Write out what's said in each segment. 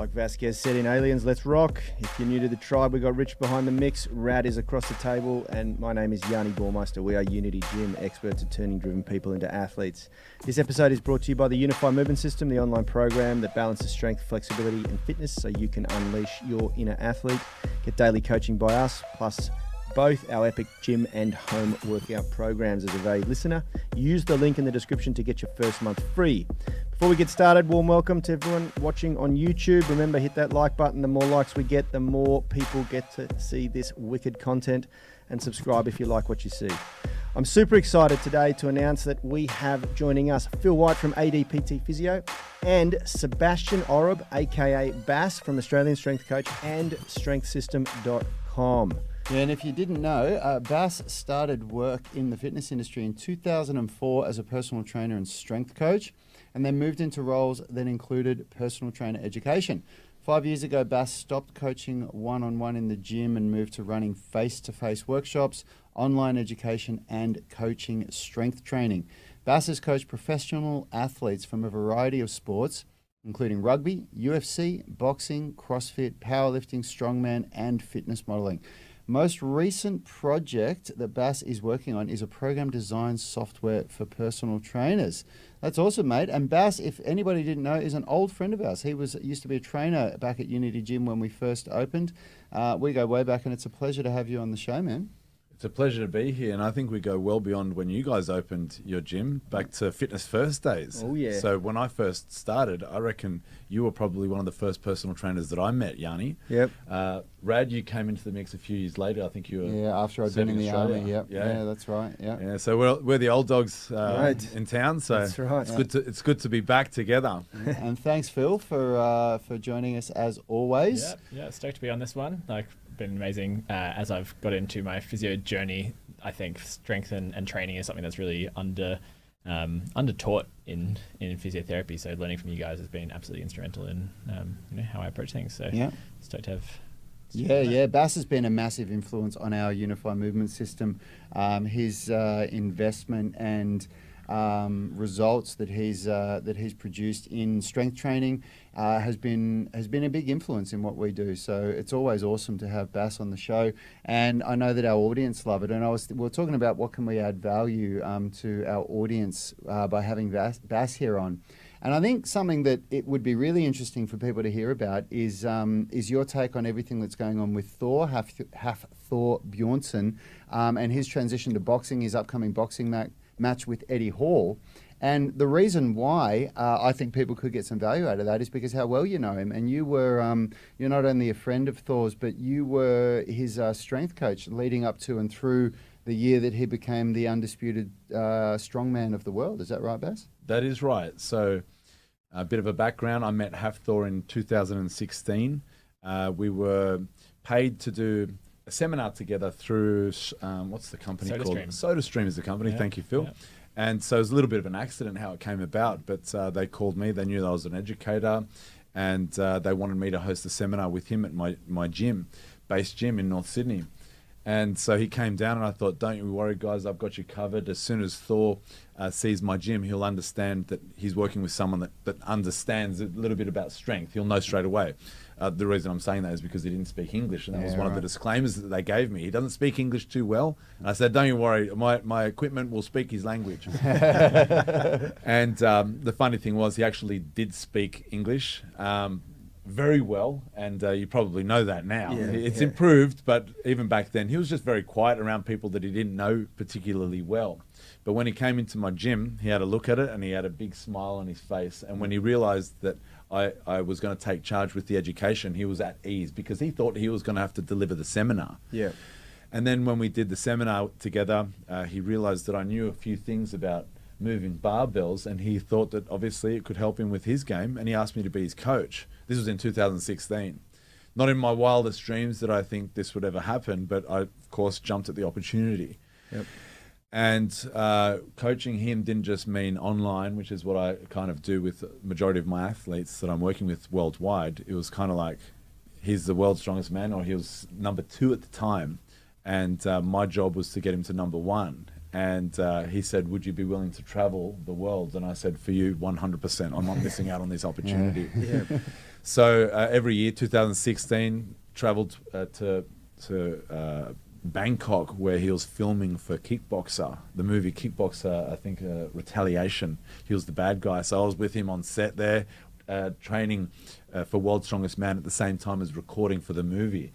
Like Vasquez said in Aliens, let's rock. If you're new to the tribe, we got Rich behind the mix, Rad is across the table, and my name is Yanni Ballmeister. We are Unity Gym, experts at turning driven people into athletes. This episode is brought to you by the Unify Movement System, the online program that balances strength, flexibility, and fitness so you can unleash your inner athlete. Get daily coaching by us, plus both our epic gym and home workout programs as a valued listener. Use the link in the description to get your first month free. Before we get started, warm welcome to everyone watching on YouTube. Remember, hit that like button. The more likes we get, the more people get to see this wicked content, and subscribe if you like what you see. I'm super excited today to announce that we have joining us Phil White from ADPT Physio and Sebastian Orob, aka Bass from Australian Strength Coach and StrengthSystem.com. Yeah, and if you didn't know, Bass started work in the fitness industry in 2004 as a personal trainer and strength coach, and then moved into roles that included personal trainer education. 5 years ago, Bass stopped coaching one-on-one in the gym and moved to running face-to-face workshops, online education, and coaching strength training. Bass has coached professional athletes from a variety of sports, including rugby, UFC, boxing, CrossFit, powerlifting, strongman, and fitness modeling. Most recent project that Bass is working on is a program design software for personal trainers. That's awesome, mate. And Bass, if anybody didn't know, is an old friend of ours. He used to be a trainer back at Unity Gym when we first opened. We go way back, and it's a pleasure to have you on the show, man. It's a pleasure to be here, and I think we go well beyond when you guys opened your gym, back to Fitness First days. Oh, yeah. So when I first started, I reckon you were probably one of the first personal trainers that I met, Yanni. Yep. Rad, you came into the mix a few years later. I think you were... Yeah, after I'd been in the Australia. army, yep. Yeah. Yeah, that's right, yeah. Yeah, so we're the old dogs Right. in town, so That's right. it's good to be back together. And thanks, Phil, for joining us as always. Yeah, stoked to be on this one. Been amazing as I've got into my physio journey. I think strength and training is something that's really under taught in physiotherapy. So learning from you guys has been absolutely instrumental in how I approach things. So Yeah. stoked to have. Yeah. Bass has been a massive influence on our Unify Movement System. His investment and results that he's produced in strength training has been a big influence in what we do. So it's always awesome to have Bass on the show, and I know that our audience love it. And we're talking about what can we add value to our audience by having Bass here on. And I think something that it would be really interesting for people to hear about is your take on everything that's going on with Thor, Hafthor Bjornsson, and his transition to boxing, his upcoming boxing match with Eddie Hall. And the reason why I think people could get some value out of that is because how well you know him. And you were, you're not only a friend of Thor's, but you were his strength coach leading up to and through the year that he became the undisputed strongman of the world. Is that right, Bass? That is right. So a bit of a background, I met Hafthor in 2016. We were paid to do a seminar together through, what's the company called? SodaStream is the company. Yeah. Thank you, Phil. Yeah. And so it was a little bit of an accident how it came about, but they called me. They knew that I was an educator, and they wanted me to host a seminar with him at my gym, base gym in North Sydney. And so he came down, and I thought, don't you worry, guys, I've got you covered. As soon as Thor sees my gym, he'll understand that he's working with someone that understands a little bit about strength. He'll know straight away. The reason I'm saying that is because he didn't speak English, and that was one of the disclaimers that they gave me. He doesn't speak English too well. And I said, don't you worry, my equipment will speak his language. And the funny thing was he actually did speak English very well, and you probably know that now. Yeah, it's improved, but even back then, he was just very quiet around people that he didn't know particularly well. But when he came into my gym, he had a look at it, and he had a big smile on his face. And when he realized that I was going to take charge with the education, he was at ease because he thought he was going to have to deliver the seminar. Yeah. And then when we did the seminar together, he realized that I knew a few things about moving barbells, and he thought that obviously it could help him with his game, and he asked me to be his coach. This was in 2016. Not in my wildest dreams that I think this would ever happen, but I, of course, jumped at the opportunity. Yep. And coaching him didn't just mean online, which is what I kind of do with the majority of my athletes that I'm working with worldwide. It was kind of like, he's the world's strongest man, or he was number 2 at the time. And my job was to get him to number 1. And he said, would you be willing to travel the world? And I said, for you, 100%. I'm not missing out on this opportunity. Yeah. So every year, 2016, traveled to Bangkok, where he was filming for Kickboxer, the movie Kickboxer, I think Retaliation. He was the bad guy. So I was with him on set there, training for World's Strongest Man at the same time as recording for the movie.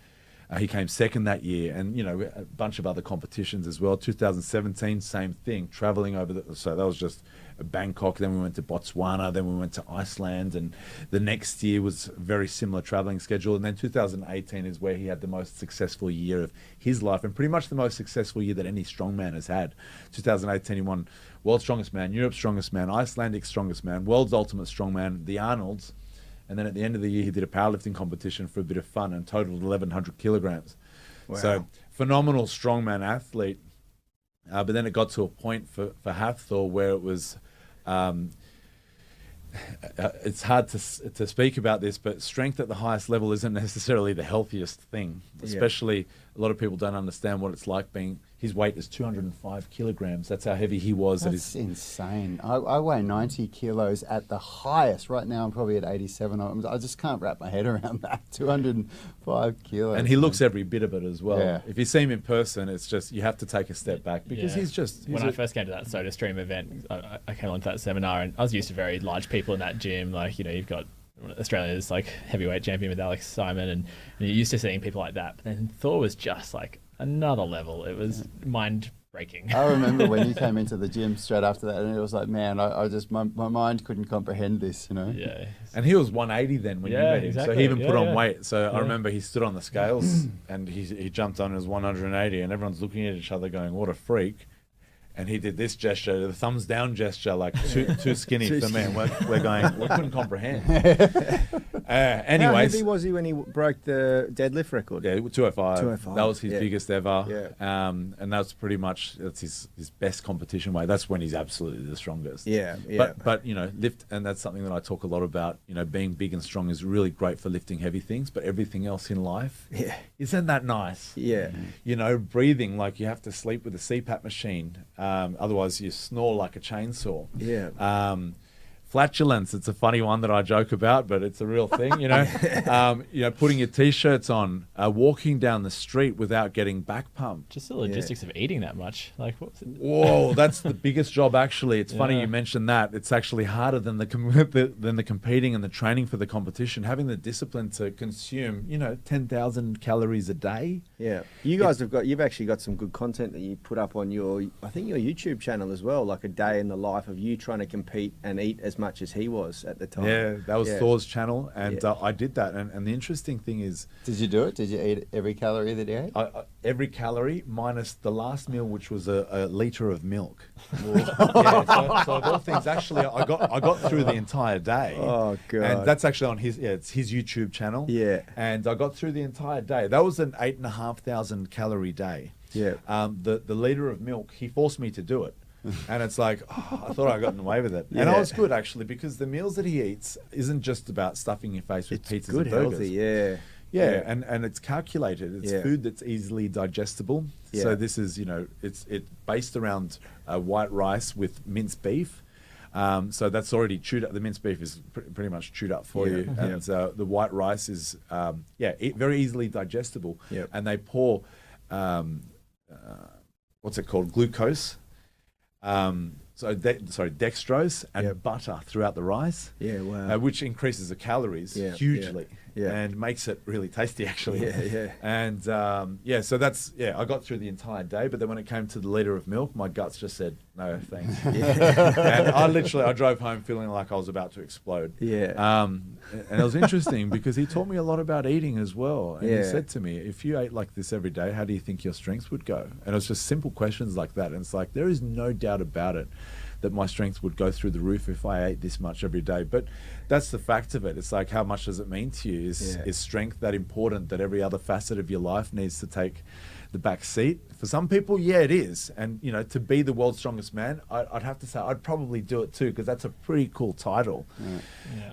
He came second that year, and you know, a bunch of other competitions as well. 2017, same thing, traveling over so that was just Bangkok, then we went to Botswana, then we went to Iceland, and the next year was a very similar traveling schedule. And then 2018 is where he had the most successful year of his life, and pretty much the most successful year that any strongman has had. 2018 he won World's Strongest Man, Europe's Strongest Man, Icelandic's Strongest Man, World's Ultimate Strongman, the Arnold's. And then at the end of the year, he did a powerlifting competition for a bit of fun and totaled 1,100 kilograms. Wow. So phenomenal strongman athlete. But then it got to a point for Hafthor where it was, it's hard to speak about this, but strength at the highest level isn't necessarily the healthiest thing. Especially a lot of people don't understand what it's like being. His weight is 205 kilograms. That's how heavy he was. That's insane. I weigh 90 kilos at the highest. Right now I'm probably at 87. I just can't wrap my head around that. 205 kilos. And he looks every bit of it as well. Yeah. If you see him in person, it's just, you have to take a step back because he's when I first came to that SodaStream event, I came onto that seminar and I was used to very large people in that gym. Like, you know, you've got Australia's like heavyweight champion with Alex Simon, and you're used to seeing people like that. But then Thor was just like another level. It was mind breaking. I remember when you came into the gym straight after that, and it was like, man, I just my mind couldn't comprehend this, you know. Yeah. And he was 180 then when you met him, exactly. so he even put on weight. So I remember he stood on the scales and he jumped on and was 180, and everyone's looking at each other going, "What a freak!" And he did this gesture, the thumbs down gesture, like too skinny for me. And we're going, we couldn't comprehend. Anyways. How heavy was he when he broke the deadlift record? Yeah, 205. 205. That was his biggest ever. Yeah. And that's pretty much, that's his best competition weight. That's when he's absolutely the strongest. Yeah, yeah. But you know, lift, and that's something that I talk a lot about, you know, being big and strong is really great for lifting heavy things, but everything else in life, isn't that nice? Yeah. You know, breathing, like you have to sleep with a CPAP machine. Otherwise you snore like a chainsaw. Yeah. Flatulence, it's a funny one that I joke about, but it's a real thing, you know. You know, putting your t-shirts on, walking down the street without getting back pumped. Just the logistics of eating that much. Like, what's it? Whoa, that's the biggest job actually. It's funny you mentioned that. It's actually harder than the competing and the training for the competition. Having the discipline to consume, you know, 10,000 calories a day. Yeah. You guys you've actually got some good content that you put up on your YouTube channel as well, like a day in the life of you trying to compete and eat as much as he was at the time. Yeah, that was Thor's channel, and I did that. And the interesting thing is... Did you do it? Did you eat every calorie that you ate? Every calorie, minus the last meal, which was a litre of milk. So of all things, actually, I got through the entire day. Oh, God. And that's actually on it's his YouTube channel. Yeah. And I got through the entire day. That was an 8,500 calorie day. Yeah. The litre of milk, he forced me to do it. And it's like, I thought I gotten away with it. And I was good, actually, because the meals that he eats isn't just about stuffing your face with pizzas good, and burgers. Healthy, Yeah, and it's calculated. It's food that's easily digestible. Yeah. So this is, you know, it's based around white rice with minced beef. So that's already chewed up. The minced beef is pretty much chewed up for you. And the white rice is, very easily digestible. Yep. And they pour, what's it called? Glucose. Dextrose and butter throughout the rice. Yeah, wow. Which increases the calories hugely. Yeah. And makes it really tasty, actually. Yeah. And so that's I got through the entire day, but then when it came to the litre of milk, my guts just said no thanks. And I drove home feeling like I was about to explode. And it was interesting because he taught me a lot about eating as well. And he said to me, if you ate like this every day, how do you think your strength would go? And it was just simple questions like that. And it's like, there is no doubt about it that my strength would go through the roof if I ate this much every day. But that's the fact of it. It's like, how much does it mean to you? Is strength that important that every other facet of your life needs to take the back seat? For some people, it is. And, you know, to be the world's strongest man, I'd have to say I'd probably do it too, because that's a pretty cool title.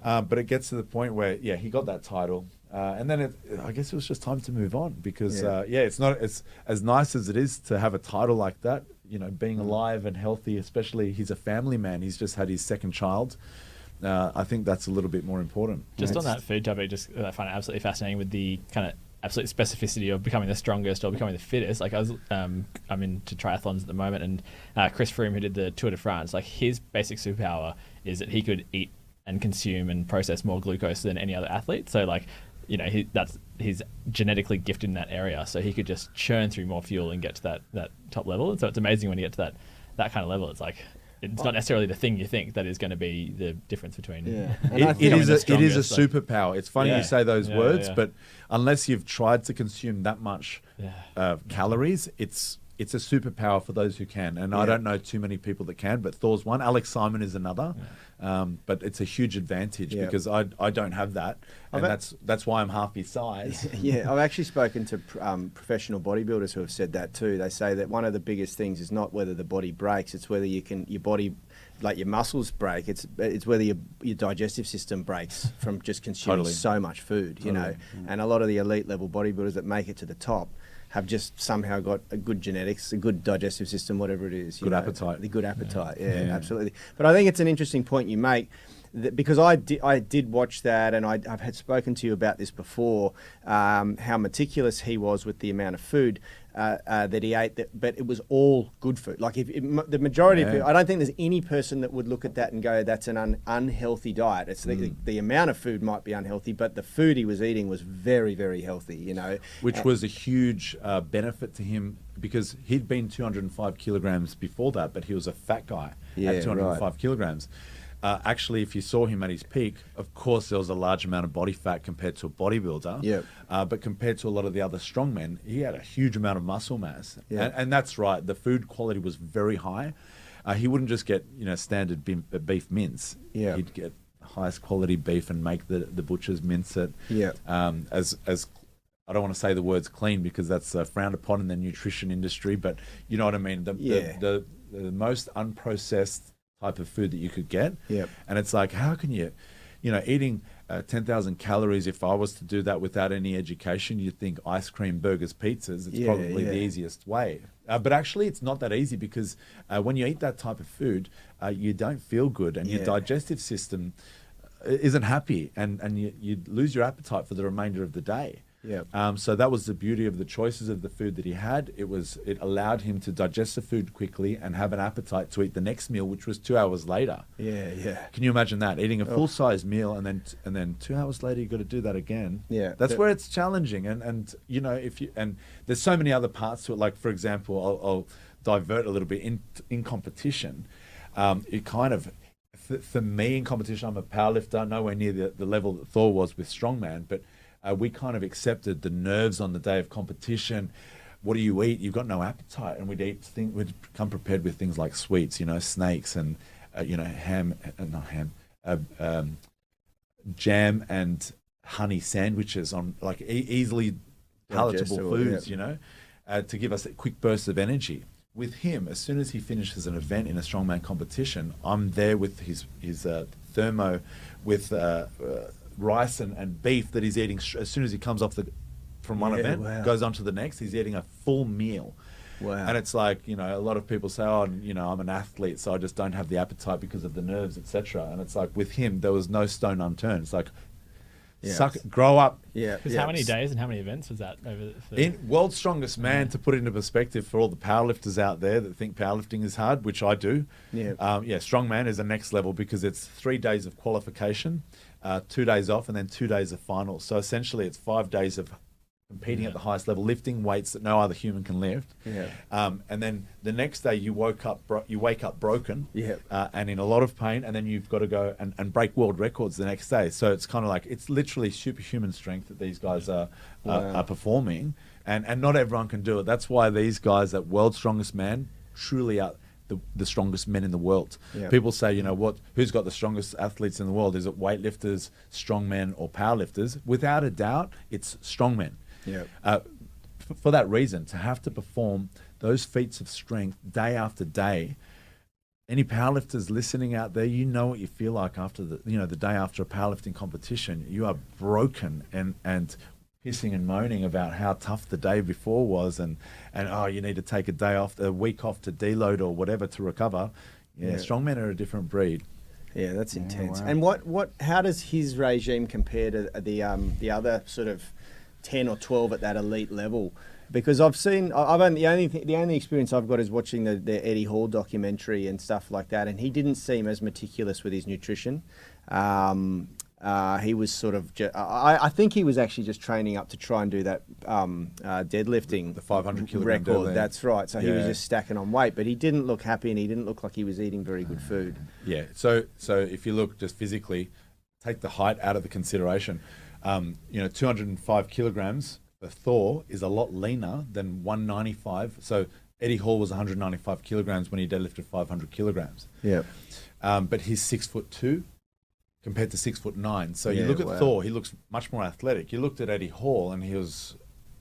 But it gets to the point where, he got that title. And then I guess it was just time to move on because, it's not as nice as it is to have a title like that, you know, being alive and healthy, especially he's a family man. He's just had his second child I think that's a little bit more important. Just on that food topic, I find it absolutely fascinating with the kind of absolute specificity of becoming the strongest or becoming the fittest. Like I'm into triathlons at the moment, and Chris Froome, who did the Tour de France, like his basic superpower is that he could eat and consume and process more glucose than any other athlete. So like, you know, he's genetically gifted in that area, so he could just churn through more fuel and get to that top level. And so it's amazing when you get to that kind of level. It's like, it's not necessarily the thing you think that is going to be the difference between. Yeah. It is a superpower. It's funny you say those words, but unless you've tried to consume that much calories, it's a superpower for those who can. And I don't know too many people that can, but Thor's one. Alex Simon is another. But it's a huge advantage because I don't have that. And that's why I'm half his size. Yeah, I've actually spoken to professional bodybuilders who have said that too. They say that one of the biggest things is not whether the body breaks, it's whether your body, like your muscles break. It's whether your digestive system breaks from just consuming so much food, you know. And a lot of the elite level bodybuilders that make it to the top have just somehow got a good genetics, a good digestive system, whatever it is. Good appetite. The good appetite, absolutely. But I think it's an interesting point you make, because I did watch that, and I've had spoken to you about this before, how meticulous he was with the amount of food that he ate, but it was all good food. Like the majority of people, I don't think there's any person that would look at that and go, that's an unhealthy diet. It's the amount of food might be unhealthy, but the food he was eating was very, very healthy, you know. Which was a huge benefit to him, because he'd been 205 kilograms before that, but he was a fat guy at 205 kilograms. Actually, if you saw him at his peak, of course, there was a large amount of body fat compared to a bodybuilder. But compared to a lot of the other strongmen, he had a huge amount of muscle mass. And that's right. The food quality was very high. He wouldn't just get standard beef mince. He'd get highest quality beef and make the butchers mince it. As I don't want to say the words clean because that's frowned upon in the nutrition industry, but you know what I mean. The most unprocessed type of food that you could get. And it's like, how can you eating 10,000 calories, if I was to do that without any education, you'd think ice cream, burgers, pizzas, it's probably the easiest way. But actually it's not that easy, because when you eat that type of food, you don't feel good, and your digestive system isn't happy, and you lose your appetite for the remainder of the day. So that was the beauty of the choices of the food that he had. It allowed him to digest the food quickly and have an appetite to eat the next meal, which was 2 hours later. Can you imagine that, eating a full-size meal and then 2 hours later you got to do that again? That's where it's challenging. And there's so many other parts to it. Like, for example, I'll divert a little bit in competition. It kind of, for me in competition, I'm a powerlifter, nowhere near the level that Thor was with strongman, but we kind of accepted the nerves on the day of competition. What do you eat? You've got no appetite, and we'd come prepared with things like sweets, snakes and jam and honey sandwiches on like easily palatable foods, to give us a quick burst of energy. With him, as soon as he finishes an event in a strongman competition, I'm there with his thermo with rice and beef that he's eating as soon as he comes off from one event, goes on to the next. He's eating a full meal. And it's like, a lot of people say, I'm an athlete, so I just don't have the appetite because of the nerves, etc. And it's like, with him, there was no stone unturned. It's like, grow up. Because how many days and how many events was that over? In World's Strongest Man, to put it into perspective for all the powerlifters out there that think powerlifting is hard, which I do. Strongman is the next level, because it's 3 days of qualification, 2 days off, and then 2 days of finals. So essentially, it's 5 days of competing at the highest level, lifting weights that no other human can lift. And then the next day you wake up broken and in a lot of pain, and then you've got to go and break world records the next day. So it's kind of like, it's literally superhuman strength that these guys are performing, and not everyone can do it. That's why these guys at World's Strongest Man truly are the strongest men in the world. People say, who's got the strongest athletes in the world? Is it weightlifters, strongmen, or powerlifters? Without a doubt, it's strongmen. For that reason, to have to perform those feats of strength day after day. Any powerlifters listening out there, what you feel like after the day after a powerlifting competition. You are broken and pissing and moaning about how tough the day before was, and you need to take a week off to deload or whatever to recover. Strongmen are a different breed. Yeah, that's intense. wow. And how does his regime compare to the other sort of 10 or 12 at that elite level? Because the only experience I've got is watching the Eddie Hall documentary and stuff like that, and he didn't seem as meticulous with his nutrition. He was sort of, I think he was actually just training up to try and do that deadlifting. The 500 kilogram record. deadlift. That's right. So he was Yeah. just stacking on weight, but he didn't look happy and he didn't look like he was eating very good food. Yeah. So if you look just physically, take the height out of the consideration. 205 kilograms for Thor is a lot leaner than 195. So Eddie Hall was 195 kilograms when he deadlifted 500 kilograms. Yeah. But he's 6'2" compared to 6'9". So you Yeah, look at wow. Thor, he looks much more athletic. You looked at Eddie Hall and he was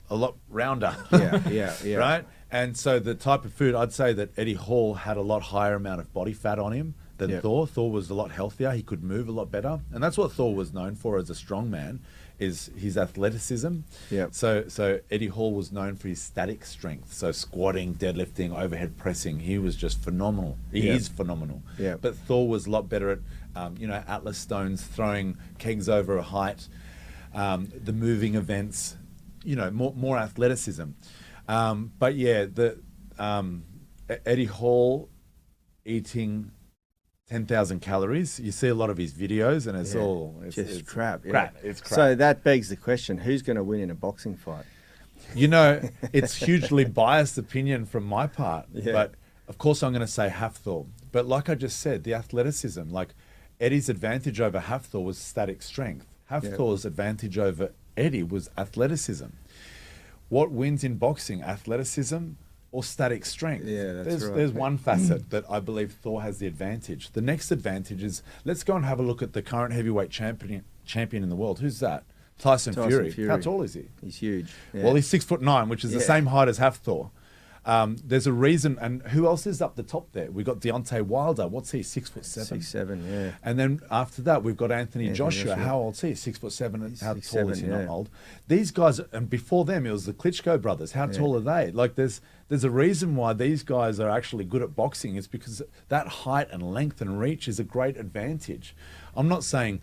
a lot rounder. Yeah. Right? And so the type of food, I'd say that Eddie Hall had a lot higher amount of body fat on him than Yep. Thor. Thor was a lot healthier. He could move a lot better. And that's what Thor was known for as a strong man, is his athleticism. Yep. So Eddie Hall was known for his static strength. So squatting, deadlifting, overhead pressing. He was just phenomenal. He Yep. is phenomenal. Yep. But Thor was a lot better at, Atlas stones, throwing kegs over a height, the moving events, more athleticism. But yeah, Eddie Hall eating 10,000 calories. You see a lot of his videos, and it's It's crap. Yeah. Crap. It's crap. So that begs the question: who's going to win in a boxing fight? It's hugely biased opinion from my part, Yeah. but of course I'm going to say Hafthor. But like I just said, the athleticism, like Eddie's advantage over Hafthor was static strength. Hafthor's advantage over Eddie was athleticism. What wins in boxing, athleticism or static strength? Yeah, that's right. There's one facet that I believe Thor has the advantage. The next advantage is, let's go and have a look at the current heavyweight champion in the world. Who's that? Tyson Fury. How tall is he? He's huge. Yeah. Well, he's 6'9", which is the Yeah. same height as Hafthor. There's a reason, and who else is up the top there? We've got Deontay Wilder. What's he? 6'7". 6'7", yeah. And then after that, we've got Anthony Joshua. Joshua. How old's he? 6'7". He's How tall 6'7", is he? yeah. Not old. These guys, and before them, it was the Klitschko brothers. How tall are they? Like, there's a reason why these guys are actually good at boxing. It's because that height and length and reach is a great advantage. I'm not saying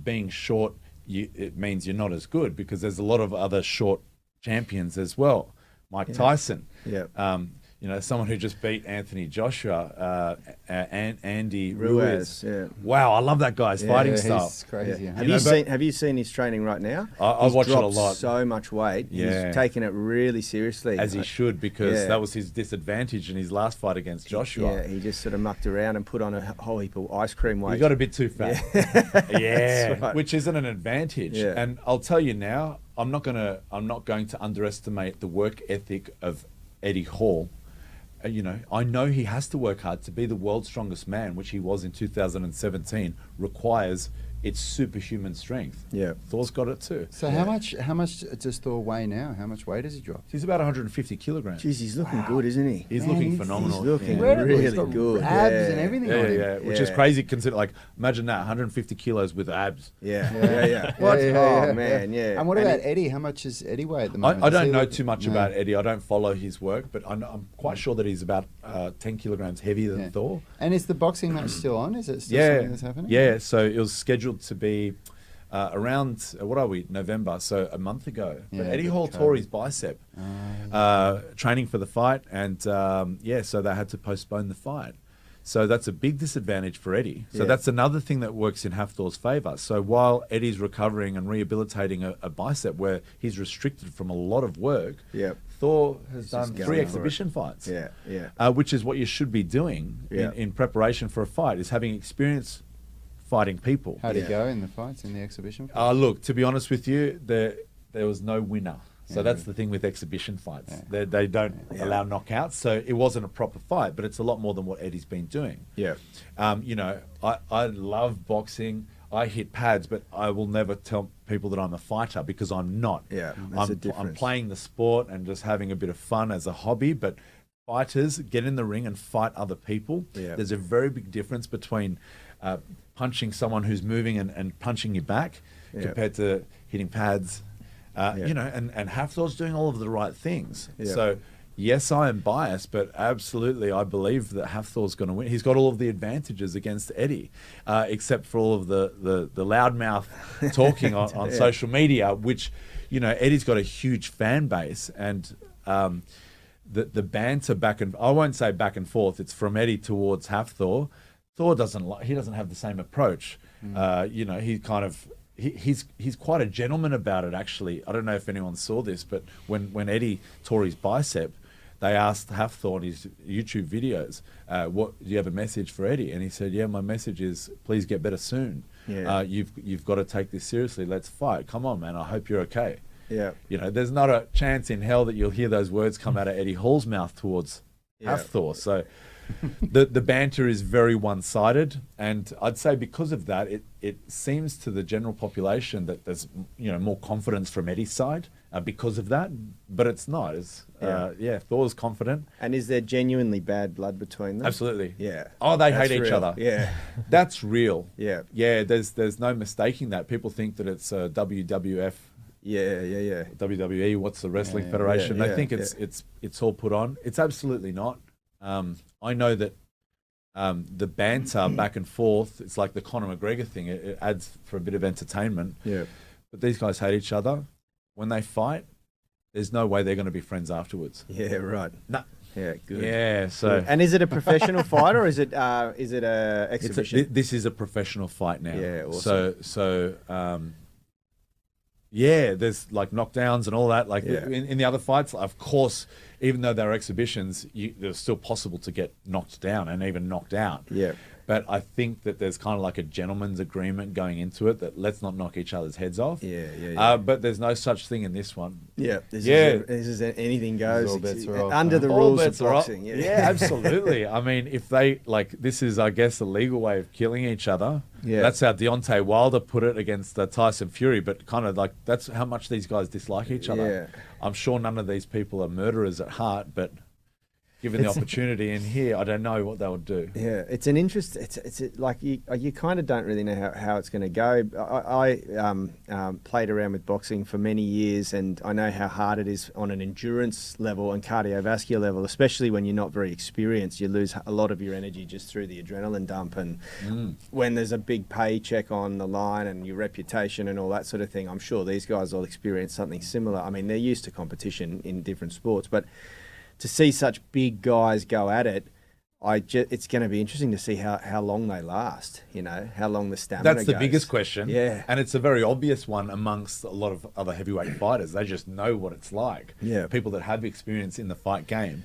being short, it means you're not as good, because there's a lot of other short champions as well. Mike Tyson. Yeah. Someone who just beat Anthony Joshua, and Andy Ruiz. Yeah. Wow, I love that guy's fighting style. He's crazy. Yeah. Yeah. Have you seen his training right now? I He's watch it a dropped lot. so much weight. Yeah. He's taking it really seriously. As he should, because Yeah. that was his disadvantage in his last fight against Joshua. Yeah, he just sort of mucked around and put on a whole heap of ice cream weight. He got a bit too fat. Yeah, That's right. which isn't an advantage. Yeah. And I'll tell you now, I'm not going to underestimate the work ethic of Eddie Hall. I know he has to work hard to be the world's strongest man, which he was in 2017, requires its superhuman strength. Yeah. Thor's got it too. So how much does Thor weigh now? How much weight has he dropped? He's about 150 kilograms. Jeez, he's looking good, isn't he? He's Man, looking he's phenomenal. He's looking Incredible. He's really got good. abs yeah. and everything Yeah, on him. yeah, which is Yeah. crazy. Imagine that, 150 kilos with abs. Yeah. What? Oh, man, yeah. And what And about Eddie? How much is Eddie weigh at the moment? I Does don't he know look- too much No. about Eddie. I don't follow his work, but I'm quite sure that he's about 10 kilograms heavier than Yeah. Thor. And is the boxing match still on? Is it still Yeah, something that's happening? yeah. So it was scheduled to be around what are we? November, so a month ago. Yeah, but Eddie but Hall COVID. tore his bicep training for the fight, and so they had to postpone the fight. So that's a big disadvantage for Eddie. So Yeah. that's another thing that works in Hafthor's favour. So while Eddie's recovering and rehabilitating a bicep where he's restricted from a lot of work, Yep. Thor has He's done just 3 going for exhibition fights. Yeah. Which is what you should be doing Yeah. in preparation for a fight, is having experience fighting people. How'd he Yeah. go in the fights, in the exhibition? Look, to be honest with you, there was no winner. So Yeah. that's the thing with exhibition fights. Yeah. They don't Yeah. allow knockouts, so it wasn't a proper fight, but it's a lot more than what Eddie's been doing. Yeah. I love boxing. I hit pads, but I will never tell people that I'm a fighter, because I'm not. Yeah, that's a I'm difference. playing the sport and just having a bit of fun as a hobby, but fighters get in the ring and fight other people. Yeah. There's a very big difference between punching someone who's moving and punching you back Yeah. compared to hitting pads. Yeah. And Hafthor's doing all of the right things. Yeah. So Yes, I am biased, but absolutely, I believe that Hafthor's going to win. He's got all of the advantages against Eddie, except for all of the loudmouth talking on social media, which, Eddie's got a huge fan base, and the banter back and I won't say back and forth. It's from Eddie towards Hafthor. Thor he doesn't have the same approach. He's quite a gentleman about it, actually. I don't know if anyone saw this, but when Eddie tore his bicep, they asked Hafthor in his YouTube videos, "What do you have a message for Eddie?" And he said, "Yeah, my message is please get better soon. Yeah. You've got to take this seriously. Let's fight. Come on, man. I hope you're okay." Yeah. There's not a chance in hell that you'll hear those words come out of Eddie Hall's mouth towards Hafthor. So the banter is very one-sided, and I'd say because of that, it seems to the general population that there's more confidence from Eddie's side because of that, but it's not. Thor's confident. And is there genuinely bad blood between them? Absolutely. Yeah. Oh, they That's hate each real. other. Yeah. That's real. Yeah. Yeah. There's no mistaking that. People think that it's WWF. Yeah. WWE. What's the wrestling Yeah, federation? yeah, They think yeah. it's all put on. It's absolutely not. I know that the banter back and forth, it's like the Conor McGregor thing. It adds for a bit of entertainment. Yeah. But these guys hate each other. When they fight, there's no way they're going to be friends afterwards. Yeah, right. No. Yeah, good. Yeah. So And is it a professional fight or is it a exhibition? this is a professional fight now. Yeah, awesome. So there's like knockdowns and all that. Like Yeah. in the other fights, of course, even though they're exhibitions, it's still possible to get knocked down and even knocked out. Yeah. But I think that there's kind of like a gentleman's agreement going into it that let's not knock each other's heads off. Yeah. But there's no such thing in this one. Yeah. This is anything goes. All bets are off, under huh? the All rules of bets are up. boxing. Yeah, absolutely. I mean, if they this is, I guess, a legal way of killing each other. Yeah. That's how Deontay Wilder put it against Tyson Fury. But kind of like that's how much these guys dislike each other. Yeah. I'm sure none of these people are murderers at heart, but given the opportunity in here, I don't know what they would do. Yeah, it's an interest. It's like you kind of don't really know how it's going to go. I played around with boxing for many years, and I know how hard it is on an endurance level and cardiovascular level, especially when you're not very experienced. You lose a lot of your energy just through the adrenaline dump, and when there's a big paycheck on the line and your reputation and all that sort of thing, I'm sure these guys will experience something similar. I mean, they're used to competition in different sports, but to see such big guys go at it, it's going to be interesting to see how long they last, how long the stamina That's the goes. biggest question. Yeah. And it's a very obvious one amongst a lot of other heavyweight fighters. They just know what it's like. Yeah. People that have experience in the fight game.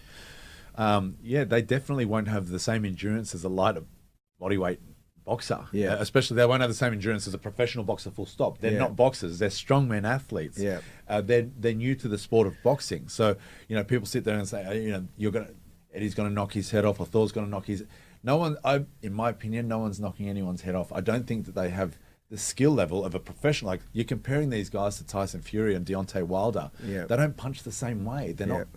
They definitely won't have the same endurance as a lighter bodyweight boxer. Yeah. Especially they won't have the same endurance as a professional boxer, full stop. They're Yeah. not boxers. They're strongmen athletes. Yeah. They're new to the sport of boxing. So, people sit there and say, Eddie's going to knock his head off or Thor's going to knock his... in my opinion, no one's knocking anyone's head off. I don't think that they have the skill level of a professional. Like, you're comparing these guys to Tyson Fury and Deontay Wilder. Yeah. They don't punch the same way. They're Yeah. not...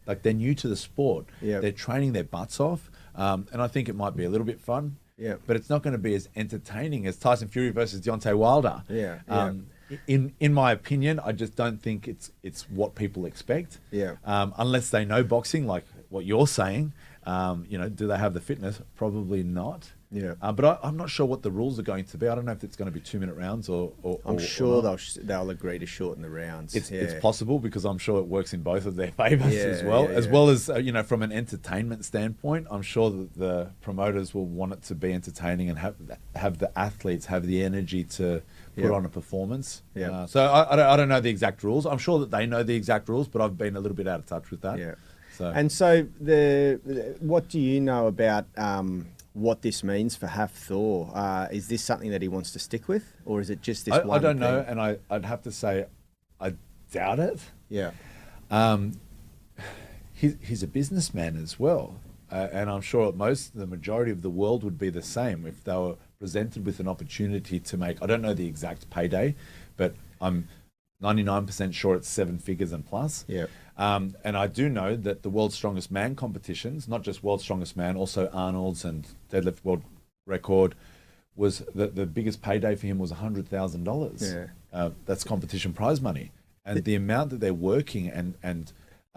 Like, they're new to the sport. Yeah. They're training their butts off. And I think it might be a little bit fun. Yeah. But it's not going to be as entertaining as Tyson Fury versus Deontay Wilder. Yeah. In my opinion, I just don't think it's what people expect. Yeah. Unless they know boxing, like what you're saying. Do they have the fitness? Probably not. Yeah. But I'm not sure what the rules are going to be. I don't know if it's going to be 2-minute rounds or I'm or sure not. they'll agree to shorten the rounds. It's possible because I'm sure it works in both of their favours as well. Yeah, As yeah. well as, from an entertainment standpoint, I'm sure that the promoters will want it to be entertaining and have the athletes have the energy to put Yeah. on a performance. Yeah. So I don't know the exact rules. I'm sure that they know the exact rules, but I've been a little bit out of touch with that. Yeah. So. And so what do you know about what this means for Hafthor? Is this something that he wants to stick with, or is it just this one I don't know, thing? and I'd have to say I doubt it. Yeah. He's a businessman as well, and I'm sure the majority of the world would be the same if they were presented with an opportunity to make. I don't know the exact payday, but I'm 99% sure it's 7 figures and plus. Yeah. And I do know that the World's Strongest Man competitions, not just World's Strongest Man, also Arnold's and Deadlift World Record, was the biggest payday for him was $100,000. Yeah. That's competition prize money. And the amount that they're working and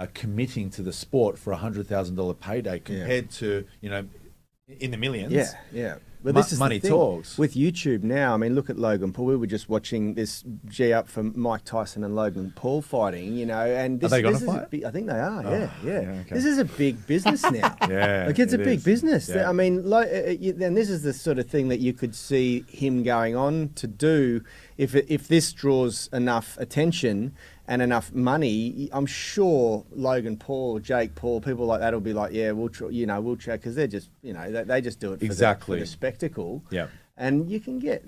committing to the sport for $100,000 payday compared to, in the millions. Yeah, yeah. But this is money the thing. talks. With YouTube now, I mean, look at Logan Paul. We were just watching this G up for Mike Tyson and Logan Paul fighting, and this, Are they going this to is fight? a big, I think they are, Oh, yeah. okay. This is a big business now. Yeah, like it's a it big is. business. Yeah. I mean, and this is the sort of thing that you could see him going on to do if this draws enough attention and enough money. I'm sure Logan Paul, Jake Paul, people like that will be like, yeah, we'll check, because they're just, they just do it for the spectacle. Yeah. And you can get,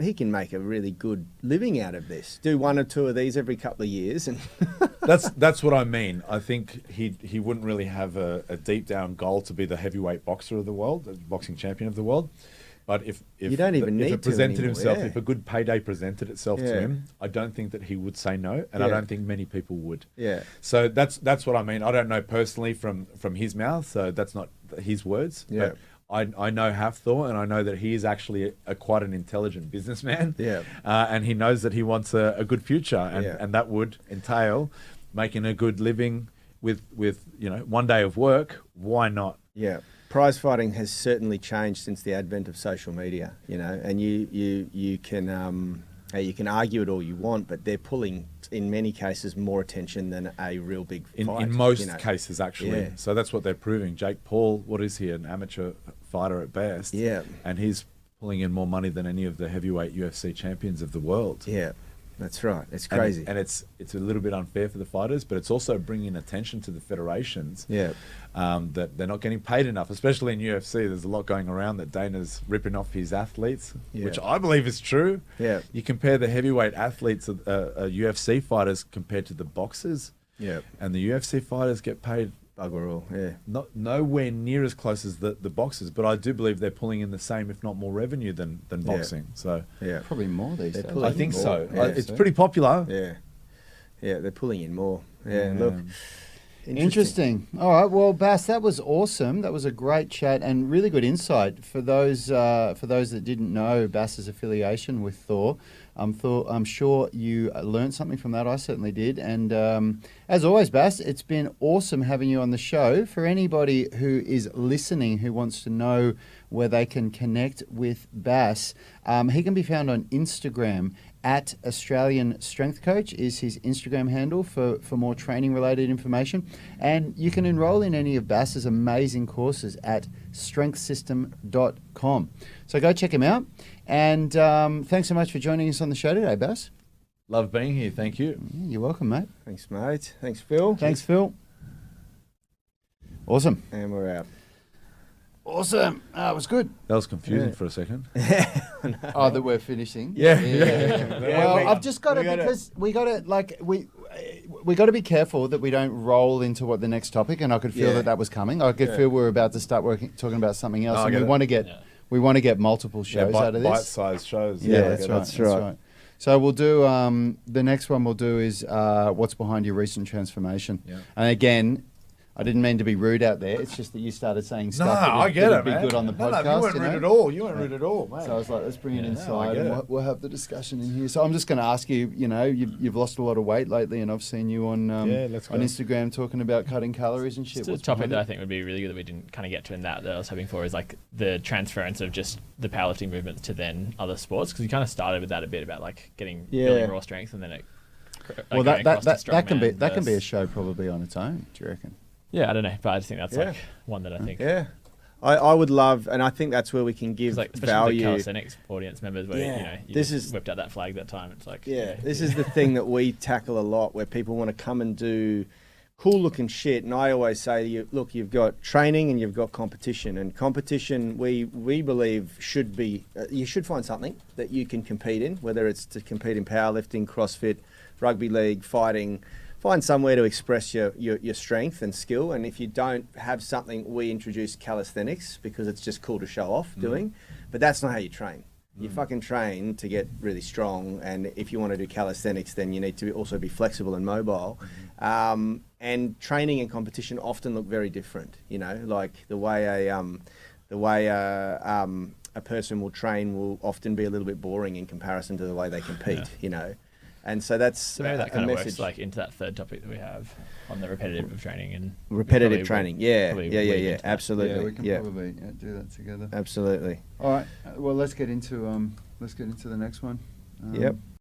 he can make a really good living out of this. Do one or two of these every couple of years, and That's what I mean. I think he wouldn't really have a deep down goal to be the heavyweight boxer of the world, the boxing champion of the world. But if You don't even need it to presented anymore, himself, yeah. if a good payday presented itself to him, I don't think that he would say no, and I Yeah. don't think many people would. Yeah. So that's what I mean. I don't know personally from his mouth, so that's not his words. Yeah. But I know Hafthor, and I know that he is actually quite an intelligent businessman. Yeah. And he knows that he wants a good future, and, Yeah. and that would entail making a good living with 1 day of work. Why not? Yeah, prize fighting has certainly changed since the advent of social media. And you can argue it all you want, but they're pulling in many cases more attention than a real big fight. In most cases, actually. Yeah. So that's what they're proving. Jake Paul, what is he, an amateur fighter at best? Yeah. And he's pulling in more money than any of the heavyweight UFC champions of the world. Yeah, that's right. It's And- crazy. And it's a little bit unfair for the fighters, but it's also bringing attention to the federations. Yeah. That they're not getting paid enough, especially in UFC. There's a lot going around that Dana's ripping off his athletes, Yeah. which I believe is true. Yeah. You compare the heavyweight athletes, UFC fighters, compared to the boxers, Yeah. and the UFC fighters get paid Bugger all. Yeah. nowhere near as close as the boxers, but I do believe they're pulling in the same, if not more, revenue than boxing. So Yeah. Probably more these They're days. pulling I think more. so. Yeah. It's pretty popular. Yeah. Yeah, they're pulling in more. Yeah, Yeah. look. Interesting. All right. Well, Bass, that was awesome. That was a great chat and really good insight for those that didn't know Bass's affiliation with Thor. I'm sure you learned something from that. I certainly did. And as always, Bass, it's been awesome having you on the show. For anybody who is listening who wants to know where they can connect with Bass, he can be found on Instagram. At Australian Strength Coach is his Instagram handle for more training related information. And you can enroll in any of Bass's amazing courses at strengthsystem.com. So go check him out. And thanks so much for joining us on the show today, Bass. Love being here. Thank you. You're welcome, mate. Thanks, mate. Thanks, Phil. Thanks, Phil. Awesome. And we're out. Awesome. It was good. That was confusing Yeah. for a second. Oh, that we're finishing. Yeah. Well, I've just got to, because we got to be careful that we don't roll into what the next topic. And I could feel Yeah. that was coming. I could feel we were about to start talking about something else, No, I and get we it. want to get multiple shows out of this. Bite-sized shows. Yeah, I that's get right. it. That's right. So we'll do the next one. We'll do is what's behind your recent transformation. Yeah. And again, I didn't mean to be rude out there. It's just that you started saying No, stuff that I would, get that it, would be man. good on the podcast. No, you weren't rude at all. You weren't rude at all, mate. So I was like, let's bring it Yeah, no, I inside get and it. we'll have the discussion in here. So I'm just going to ask you, you've lost a lot of weight lately, and I've seen you on let's go. on Instagram talking about cutting calories and shit. Just a What's topic behind that I it? think would be really good that we didn't kind of get to in that I was hoping for is like the transference of just the powerlifting movements to then other sports, because you kind of started with that a bit about like building raw strength, and then it Well, going across to that can be strongman a versus- show probably on its own. Do you reckon? Yeah, I don't know, but I just think that's Yeah. like one that I think Yeah. I would love, and I think that's where we can give like especially the value. calisthenics audience members where Yeah. you This just is- whipped out that flag that time. It's like This is the thing that we tackle a lot, where people want to come and do cool looking shit. And I always say to you, look, you've got training and you've got competition. And competition, we believe, should be, you should find something that you can compete in, whether it's to compete in powerlifting, CrossFit, rugby league, fighting. Find somewhere to express your strength and skill. And if you don't have something, we introduce calisthenics because it's just cool to show off doing. But that's not how you train. You fucking train to get really strong. And if you want to do calisthenics, then you need to also be flexible and mobile. And training and competition often look very different. Like the way a person will train will often be a little bit boring in comparison to the way they compete. And so that's So maybe that a kind of message. works like into that third topic that we have on the repetitive of training and Repetitive probably training. will- Yeah, probably yeah, lead into that. absolutely. Yeah, we can Yeah, probably do that together. absolutely. All right. Well, let's get into the next one. Yep.